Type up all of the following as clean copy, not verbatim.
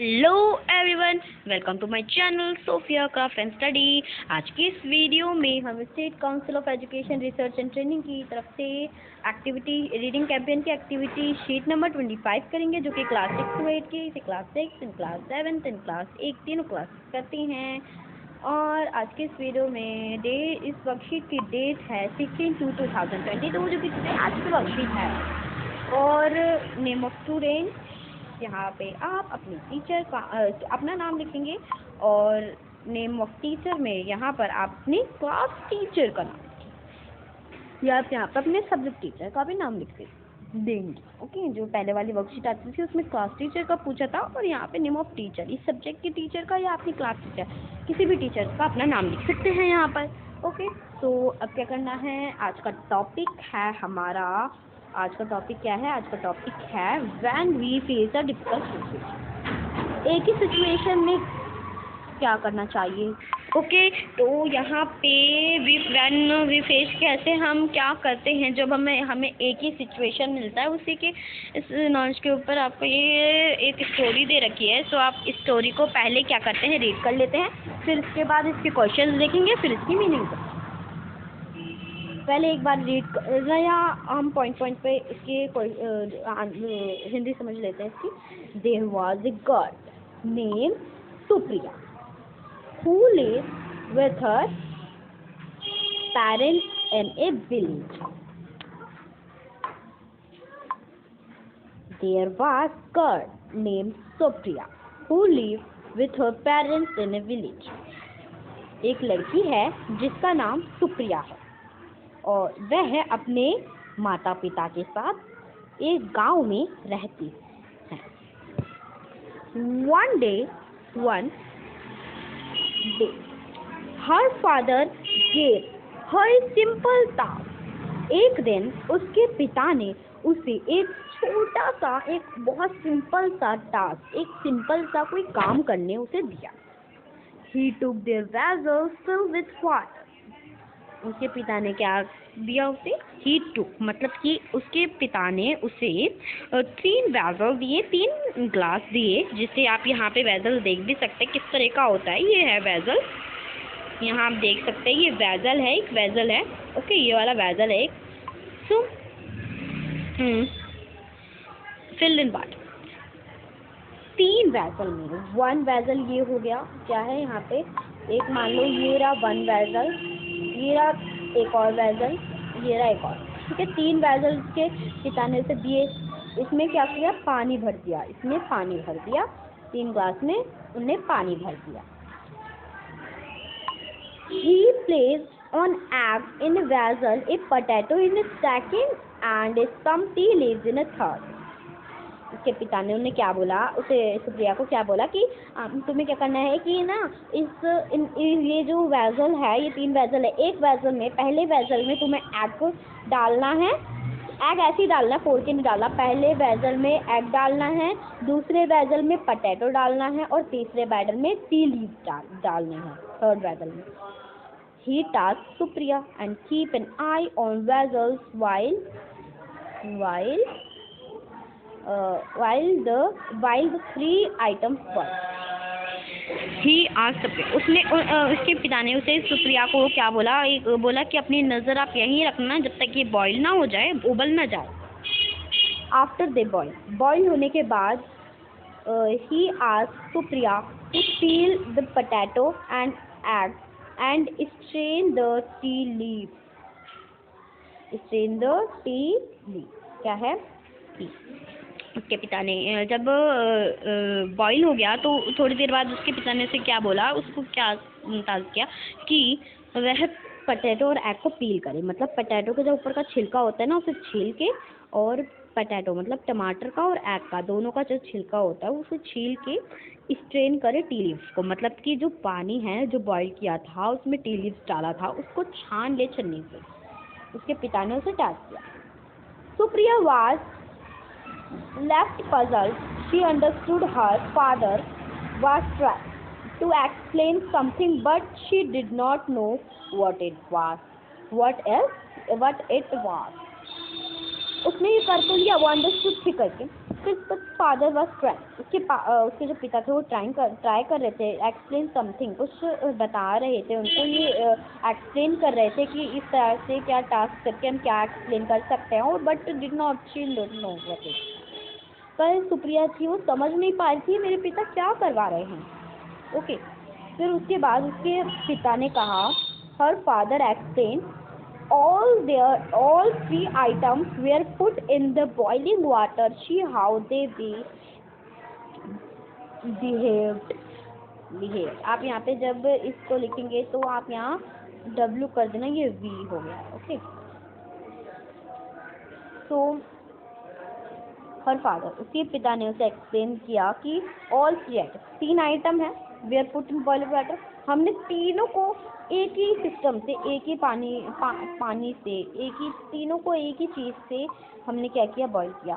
Hello everyone, welcome to my channel Sofia craft and study. आज की इस video में हम state council of education research and training की तरफ से एक्टिविटी रीडिंग कैंपेन की एक्टिविटी शीट नंबर 25 करेंगे, जो कि क्लास 6 to 8 की क्लास 6 क्लास 7 क्लास 8 तीनों क्लास करती हैं। और आज के इस वीडियो में इस वर्कशीट की डेट है 16/2/2022, जो कि आज की वर्कशीट है। और नेम ऑफ स्टूडेंट, यहाँ पे आप अपने टीचर का अपना नाम लिखेंगे, और नेम ऑफ टीचर में यहाँ पर आप अपने क्लास टीचर का नाम लिखेंगे, या आप यहाँ पर अपने सब्जेक्ट टीचर का भी नाम लिख देंगे। ओके, जो पहले वाली वर्कशीट आती थी उसमें क्लास टीचर का पूछा था, और यहाँ पे नेम ऑफ टीचर इस सब्जेक्ट के टीचर का या अपनी क्लास टीचर किसी भी टीचर का अपना नाम लिख सकते हैं यहाँ पर। ओके, तो अब क्या करना है, आज का टॉपिक है हमारा, आज का टॉपिक क्या है, आज का टॉपिक है when we face a difficult situation. एक ही सिचुएशन में क्या करना चाहिए। ओके, तो यहाँ पे व्हेन वी फेस कैसे हम क्या करते हैं जब हमें एक ही सिचुएशन मिलता है। उसी के इस नॉलेज के ऊपर आपको ये एक स्टोरी दे रखी है। सो आप इस स्टोरी को पहले क्या करते हैं, रीड कर लेते हैं, फिर इसके बाद इसके क्वेश्चन देखेंगे, फिर इसकी मीनिंग को पहले एक बार रीड कर, या हम पॉइंट पे इसकी हिंदी समझ लेते हैं इसकी। There was a girl name Supriya who lived with her parents in a village. There was a girl named Supriya who lived with her parents in a village. एक लड़की है जिसका नाम सुप्रिया है, और वह अपने माता पिता के साथ एक गांव में रहती है। One day, her father gave her a simple task. एक दिन उसके पिता ने उसे एक छोटा सा, एक बहुत सिंपल सा टास्क, एक सिंपल सा कोई काम करने उसे दिया। He took their vessels filled with water. उसके पिता ने क्या दिया उसे, ही टू मतलब कि उसके पिता ने उसे 3 वेजल दिए, 3 ग्लास दिए, जिसे आप यहाँ पे वेजल देख भी सकते हैं किस तरह का होता है। ये है वेजल, यहाँ आप देख सकते हैं, ये वेजल है, एक वेजल है। ओके, ये वाला वेजल है एक। सो फिल्ड इन वाटर, 3 वेजल में 1 वेजल ये हो गया, क्या है यहाँ पे, एक मान लो ये रहा 1 वेजल, ये रहा एक और वेजल, ये रहा एक और। ठीक है, 3 वेजल के पिता ने उसे दिए। इसमें क्या किया, पानी भर दिया, इसमें पानी भर दिया, 3 ग्लास में उन्हें पानी भर दिया। He placed an egg in a vessel, a potato in a second, and some tea leaves in a third. उसके पिता ने उन्हें क्या बोला, उसे सुप्रिया को क्या बोला कि तुम्हें क्या करना है कि ना ये जो वेजल है, ये 3 वेजल है, एक वेजल में, पहले वेजल में तुम्हें एग को डालना है, एग ऐसे ही डालना, फोड़ के नहीं डालना। पहले वेजल में एग डालना है, दूसरे वेजल में पोटैटो डालना है, और तीसरे वेजल में टी लीव्स डालने हैं, थर्ड वेजल में। He tasked Supriya and keep an eye on vessels while the 3 items were. He asked Supriya. उसके पिता ने उसे सुप्रिया को क्या बोला, बोला कि अपनी नज़र आप यहीं रखना जब तक ये बॉईल ना हो जाए, उबल ना जाए। After they बॉईल होने के बाद he asked Supriya to peel the potato and egg and strain the tea leaf. क्या है, टी। उसके पिता ने जब बॉईल हो गया तो थोड़ी देर बाद उसके पिता ने उसे क्या बोला, उसको क्या टास्क किया कि वह पोटैटो और एग को पील करे। मतलब पोटैटो के जो ऊपर का छिलका होता है ना, उसे छील के, और पोटैटो मतलब टमाटर का और एग का, दोनों का जो छिलका होता है उसे छील के स्ट्रेन करे टी लीव्स को। मतलब कि जो पानी है जो बॉईल किया था उसमें टी लीव्स डाला था, उसको छान ले छन्नी से। उसके पिता ने उसे टास्क किया। Supriya was left puzzled. She understood her father was trying to explain something, but she did not know what it was. उसने ये कर तो लिया, वो अंडरस्टूड थी करके, उसके फादर वॉज उसके जो पिता थे वो ट्राई कर रहे थे एक्सप्लेन समथिंग, कुछ बता रहे थे उनको, ये एक्सप्लेन कर रहे थे कि इस तरह से क्या टास्क करके हम क्या एक्सप्लेन कर सकते हैं, और but did not she did know what is. पर सुप्रिया थी वो समझ नहीं पा रही थी मेरे पिता क्या करवा रहे हैं। ओके, फिर उसके बाद उसके पिता ने कहा, her father explain all three items were put in the boiling water, see how they behaved। आप यहाँ पे जब इसको लिखेंगे तो आप यहाँ W कर देना, ये V हो गया। ओके, तो हर फादर उसके पिता ने उसे एक्सप्लेन किया कि ऑल थ्री, 3 आइटम है, where put in boiled water, हमने तीनों को एक ही सिस्टम से, एक ही पानी से, तीनों को एक ही चीज से हमने क्या किया, बॉईल किया।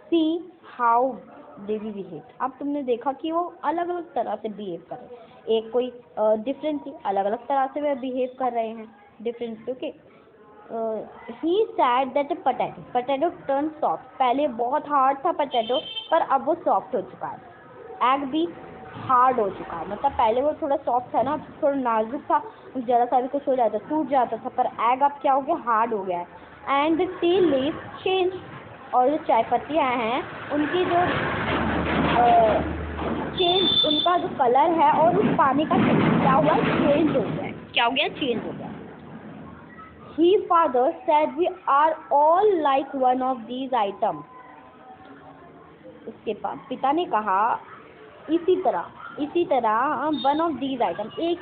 See how they be behave, अब तुमने देखा कि वो अलग अलग तरह से बिहेव कर रहे हैं, एक कोई डिफरेंट थी, अलग अलग तरह से वह बिहेव कर रहे हैं different. Okay, he said that potato turned soft, पहले बहुत हार्ड था पोटैटो, पर अब वो सॉफ्ट हो चुका है। एग भी हार्ड हो चुका है, मतलब पहले वो थोड़ा सॉफ्ट था ना, थोड़ा नाजुक था, ज़रा सा भी कुछ हो जाता टूट जाता था, पर एग अब क्या हो गया, हार्ड हो गया है। And the T leaf change, और जो चाय पत्तियाँ हैं उनकी जो चेंज, उनका जो कलर है और उस पानी का क्या हुआ, चेंज हो गया। क्या हो गया, चेंज हो गया। He father said we are all like one of these items। उसके पिता ने कहा इसी तरह वन ऑफ दीज आइटम, एक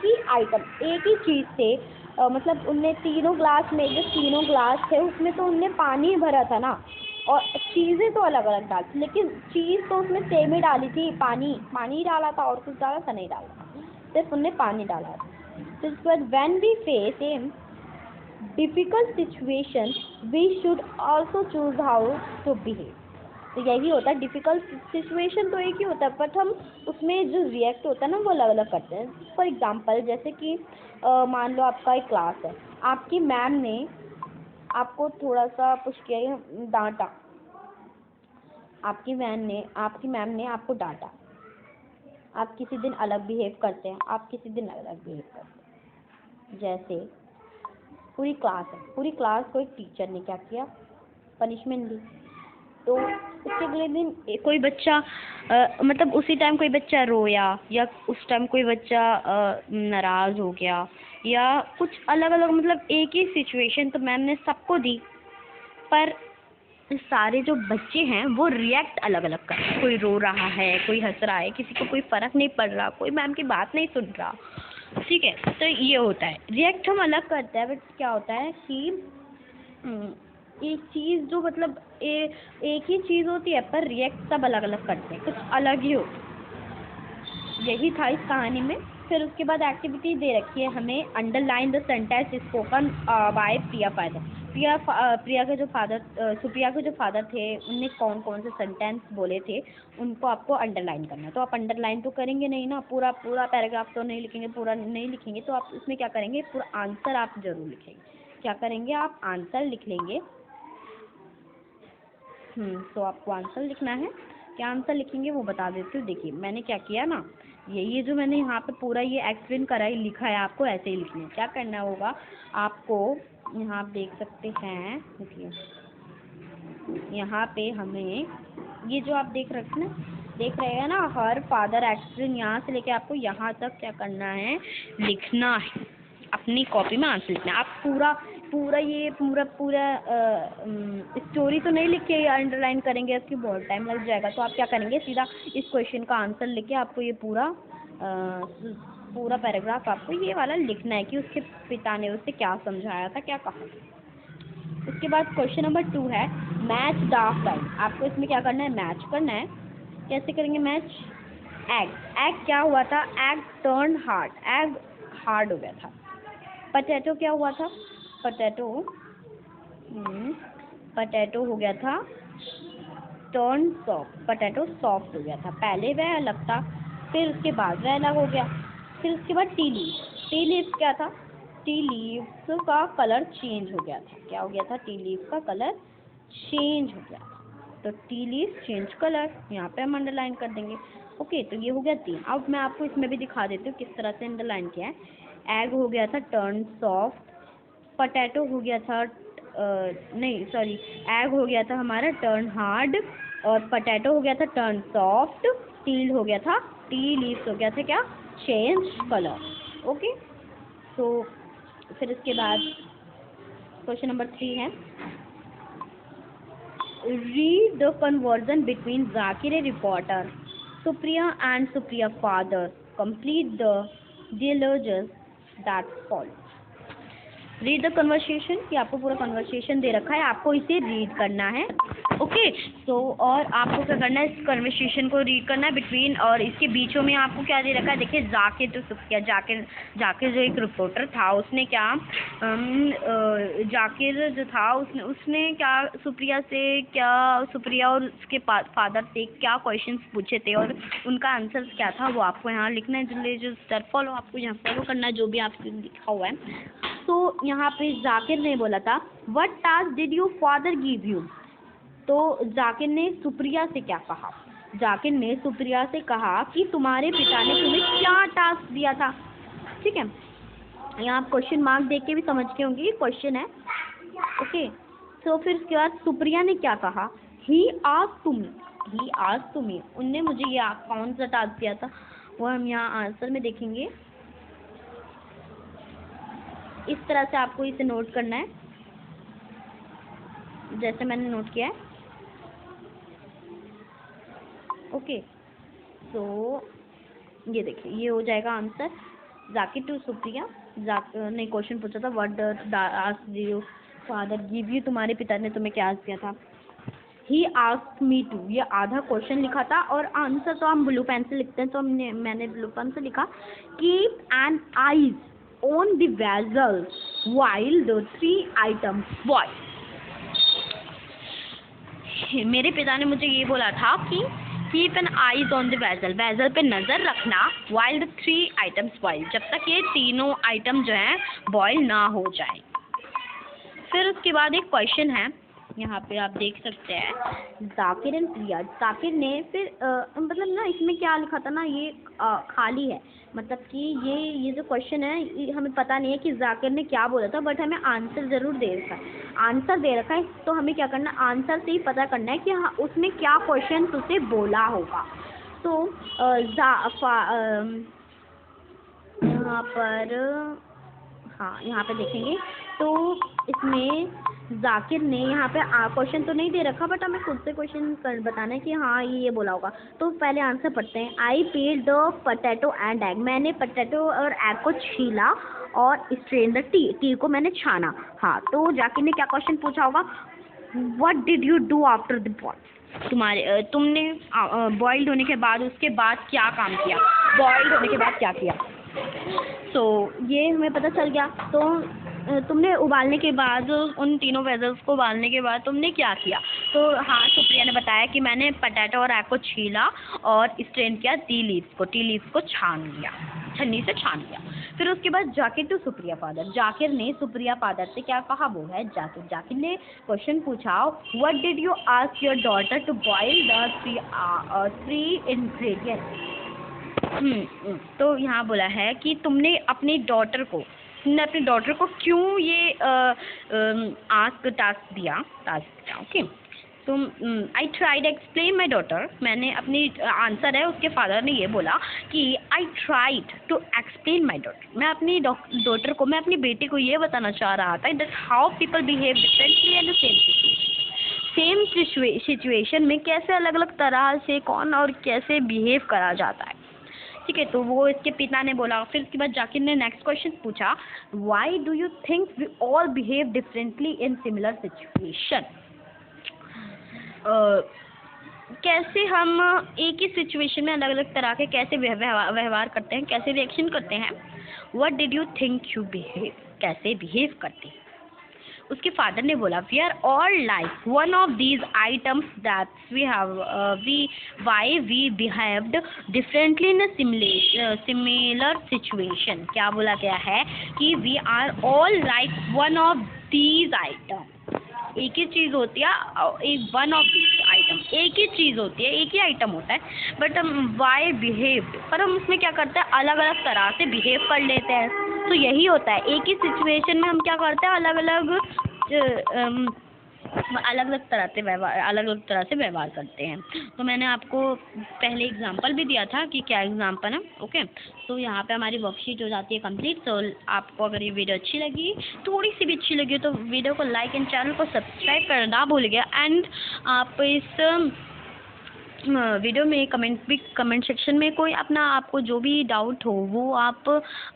ही चीज से, मतलब उनने तीनों ग्लास में, जो तीनों ग्लास थे उसमें तो उनने पानी भरा था ना, और चीजें तो अलग अलग डाली, लेकिन चीज तो उसमें सेम ही डाली थी, पानी डाला था, और कुछ डाला था नहीं डाला था, सिर्फ उनने पानी डाला था। तो when we face a difficult situation we should also choose how to behave। तो यही होता है, डिफ़िकल्ट सिचुएशन तो एक ही होता है, बट हम उसमें जो रिएक्ट होता है ना वो अलग अलग करते हैं। फॉर एग्जांपल जैसे कि मान लो आपका एक क्लास है, आपकी मैम ने आपको थोड़ा सा पुश किया, डांटा, आपकी मैम ने आपको डांटा, आप किसी दिन अलग बिहेव करते हैं, आप किसी दिन अलग बिहेव करते हैं। जैसे पूरी क्लास को एक टीचर ने क्या किया, पनिशमेंट दी, तो उसके अगले दिन कोई बच्चा मतलब उसी टाइम कोई बच्चा रोया, या उस टाइम कोई बच्चा नाराज़ हो गया, या कुछ अलग अलग, मतलब एक ही सिचुएशन तो मैम ने सबको दी, पर सारे जो बच्चे हैं वो रिएक्ट अलग अलग कर रहे हैं। कोई रो रहा है, कोई हंस रहा है, किसी को कोई फ़र्क नहीं पड़ रहा, कोई मैम की बात नहीं सुन रहा। ठीक है, तो ये होता है, रिएक्ट हम अलग करते हैं, बट क्या होता है कि एक चीज़ जो मतलब एक ही चीज़ होती है, पर रिएक्ट सब अलग अलग करते हैं, कुछ अलग ही होता है। यही था इस कहानी में। फिर उसके बाद एक्टिविटी दे रखी है हमें, underline the sentence spoken by Priya father. Supriya के जो फादर थे उनने कौन कौन से सेंटेंस बोले थे, उनको आपको अंडरलाइन करना है। तो आप अंडरलाइन तो करेंगे नहीं ना, पूरा पैराग्राफ तो नहीं लिखेंगे, पूरा नहीं लिखेंगे, तो आप इसमें क्या करेंगे, पूरा आंसर आप जरूर लिखेंगे। क्या करेंगे, आप आंसर लिख लेंगे। तो आपको आंसर लिखना है। क्या आंसर लिखेंगे वो बता देती हूँ। देखिए मैंने क्या किया ना, ये जो मैंने यहाँ पे पूरा ये एक्सप्लेन करा है, लिखा है, आपको ऐसे ही लिखना है। क्या करना होगा आपको, यहाँ आप देख सकते हैं, देखिए यहाँ पे हमें ये जो आप देख रहे हैं ना, हर फादर एक्सप्लेन, यहाँ से लेके आपको यहाँ तक क्या करना है, लिखना है। अपनी कॉपी में आंसर लिखना है। आप पूरा स्टोरी तो नहीं लिख के अंडरलाइन करेंगे, इसकी बहुत टाइम लग जाएगा। तो आप क्या करेंगे, सीधा इस क्वेश्चन का आंसर लिख के आपको ये पूरा पैराग्राफ आपको ये वाला लिखना है कि उसके पिता ने उससे क्या समझाया था, क्या कहा। उसके बाद क्वेश्चन नंबर 2 है मैच द आउटलाइन। आपको इसमें क्या करना है, मैच करना है। कैसे करेंगे मैच, एग क्या हुआ था, egg turn hard, egg hard हो गया था। पोटैटो क्या हुआ था, पोटैटो हो गया था टर्न सॉफ्ट, पोटैटो सॉफ्ट हो गया था। पहले वह अलग था, फिर उसके बाद वह अलग हो गया। फिर उसके बाद टी लीव्स क्या था, टी लीव्स का कलर चेंज हो गया था। क्या हो गया था, टी लीव्स का कलर चेंज हो गया था। तो टी लीव्स चेंज कलर, यहाँ पे हम अंडरलाइन कर देंगे। ओके, तो ये हो गया 3। अब मैं आपको इसमें भी दिखा देती हूँ किस तरह से अंडरलाइन किया है। एग हो गया था टर्न सॉफ्ट, पोटैटो हो गया था नहीं सॉरी, एग हो गया था हमारा टर्न हार्ड, और पोटैटो हो गया था टर्न सॉफ्ट, टी हो गया था, टी लीव्स हो गया था क्या, चेंज कलर। ओके, तो फिर इसके बाद क्वेश्चन नंबर 3 है, read the conversion between Zakir A reporter, Supriya and Supriya father, complete the dialogues that follow। Read the conversation, कि आपको पूरा कन्वर्सेशन दे रखा है, आपको इसे रीड करना है। ओके, तो और आपको क्या करना है, इस कन्वर्सेशन को रीड करना है बिटवीन, और इसके बीचों में आपको क्या दे रखा है, देखिए जाकिर तो सुप्रिया, जाकिर जो एक रिपोर्टर था उसने क्या जाकिर जो था उसने क्या सुप्रिया और उसके फादर से क्या क्वेश्चंस पूछे थे और उनका आंसर क्या था, वो आपको यहाँ लिखना है। जो स्टेप फॉलो आपको यहाँ फॉलो करना है, जो भी आपको लिखा हुआ है। तो यहाँ पे जाकिर ने बोला था, what task did your father give you. तो जाकिर ने सुप्रिया से क्या कहा, जाकिर ने सुप्रिया से कहा कि तुम्हारे पिता ने तुम्हें क्या टास्क दिया था। ठीक है, यहाँ आप क्वेश्चन मार्क देख के भी समझ के होंगे ये क्वेश्चन है। ओके, तो फिर उसके बाद सुप्रिया ने क्या कहा, ही आस्क्ड मी, उनने मुझे ये कौन सा टास्क दिया था, वो हम यहाँ आंसर में देखेंगे। इस तरह से आपको इसे नोट करना है जैसे मैंने नोट किया है। ओके, तो ये देखिए, ये हो जाएगा आंसर। जाकिर टू सुप्रिया, ने क्वेश्चन पूछा था, what asked your father give you, तुम्हारे पिता ने तुम्हें क्या दिया था। ही आस्क्ड मी टू, ये आधा क्वेश्चन लिखा था, और आंसर तो हम ब्लू पेन से लिखते हैं, तो मैंने ब्लू पेन से लिखा, keep an eyes on the vessels while the 3 items boil। मेरे पिता ने मुझे ये बोला था कि keep an eyes on the vessel, vessel पे नज़र रखना, while the 3 items boil, जब तक ये तीनों आइटम जो हैं बॉयल ना हो जाए। फिर उसके बाद एक क्वेश्चन है, यहाँ पे आप देख सकते हैं, जाकिर एंड प्रिया। जाकिर ने फिर मतलब ना इसमें क्या लिखा था ना, ये खाली है, मतलब कि ये जो क्वेश्चन है हमें पता नहीं है कि जाकिर ने क्या बोला था, बट हमें आंसर ज़रूर दे रखा है, आंसर दे रखा है। तो हमें क्या करना, आंसर से ही पता करना है कि हाँ उसने क्या क्वेश्चन उसे बोला होगा। तो यहाँ पर, हाँ यहाँ पे देखेंगे तो इसमें जाकिर ने यहाँ पे क्वेश्चन तो नहीं दे रखा, बट हमें खुद से क्वेश्चन बताना है कि हाँ ये बोला होगा। तो पहले आंसर पढ़ते हैं, I peeled the potato and egg, मैंने पोटैटो और एग को छीला और स्ट्रेन द टी को मैंने छाना। हाँ, तो जाकिर ने क्या क्वेश्चन पूछा होगा, what did you do after the boil, तुमने बॉइल्ड होने के बाद उसके बाद क्या काम किया, बॉइल्ड होने के बाद क्या किया। तो ये हमें पता चल गया। तो तुमने उबालने के बाद, उन तीनों वेजल्स को उबालने के बाद तुमने क्या किया। तो हाँ, सुप्रिया ने बताया कि मैंने पोटैटो और एग को छीला और स्ट्रेन किया टी लीव्स को छान लिया, छन्नी से छान लिया। फिर उसके बाद जाकिर टू सुप्रिया फादर, जाकिर ने सुप्रिया फादर से क्या कहा, वो है जाकिर ने क्वेश्चन पूछा, what did you ask your daughter to boil the 3 ingredients. तो यहाँ बोला है कि तुमने अपनी डॉटर को क्यों ये टास्क दिया। ओके, तो I tried explain my daughter, मैंने अपनी आंसर है उसके फादर ने ये बोला कि I tried to explain my daughter, मैं अपनी डॉटर को, मैं अपनी बेटी को ये बताना चाह रहा था that how people behave differently in the same situation में कैसे अलग अलग तरह से कौन और कैसे बिहेव करा जाता है। ठीक है, तो वो इसके पिता ने बोला। फिर उसके बाद जाकिर ने नेक्स्ट क्वेश्चन पूछा, why do you think we all behave differently in similar situation. कैसे हम एक ही सिचुएशन में अलग अलग तरह के कैसे व्यवहार करते हैं, कैसे रिएक्शन करते हैं। What did you think you behave, कैसे बिहेव करते हैं। उसके फादर ने बोला, we are all like one of these items that why we behaved differently in similar situation. क्या बोला गया है कि we are all like one of these item, एक ही चीज़ होती है, एक वन ऑफ आइटम, एक ही चीज़ होती है, एक ही आइटम होता है, बट हम वाई बिहेव, पर हम उसमें क्या करते हैं, अलग अलग तरह से बिहेव कर लेते हैं। तो यही होता है, एक ही सिचुएशन में हम क्या करते हैं, अलग अलग अलग तरह से व्यवहार करते हैं। तो मैंने आपको पहले एग्जांपल भी दिया था कि क्या एग्जांपल है। ओके, तो यहाँ पे हमारी वर्कशीट हो जाती है कंप्लीट। तो आपको अगर ये वीडियो अच्छी लगी, थोड़ी सी भी अच्छी लगी, तो वीडियो को लाइक एंड चैनल को सब्सक्राइब करना ना भूलिएगा। एंड आप इस वीडियो में कमेंट सेक्शन में कोई अपना आपको जो भी डाउट हो वो आप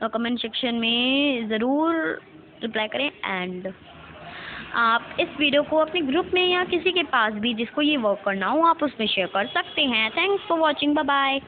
कमेंट सेक्शन में ज़रूर रिप्लाई करें। एंड आप इस वीडियो को अपने ग्रुप में या किसी के पास भी जिसको ये वर्क करना हो, आप उसमें शेयर कर सकते हैं। Thanks for watching, bye bye.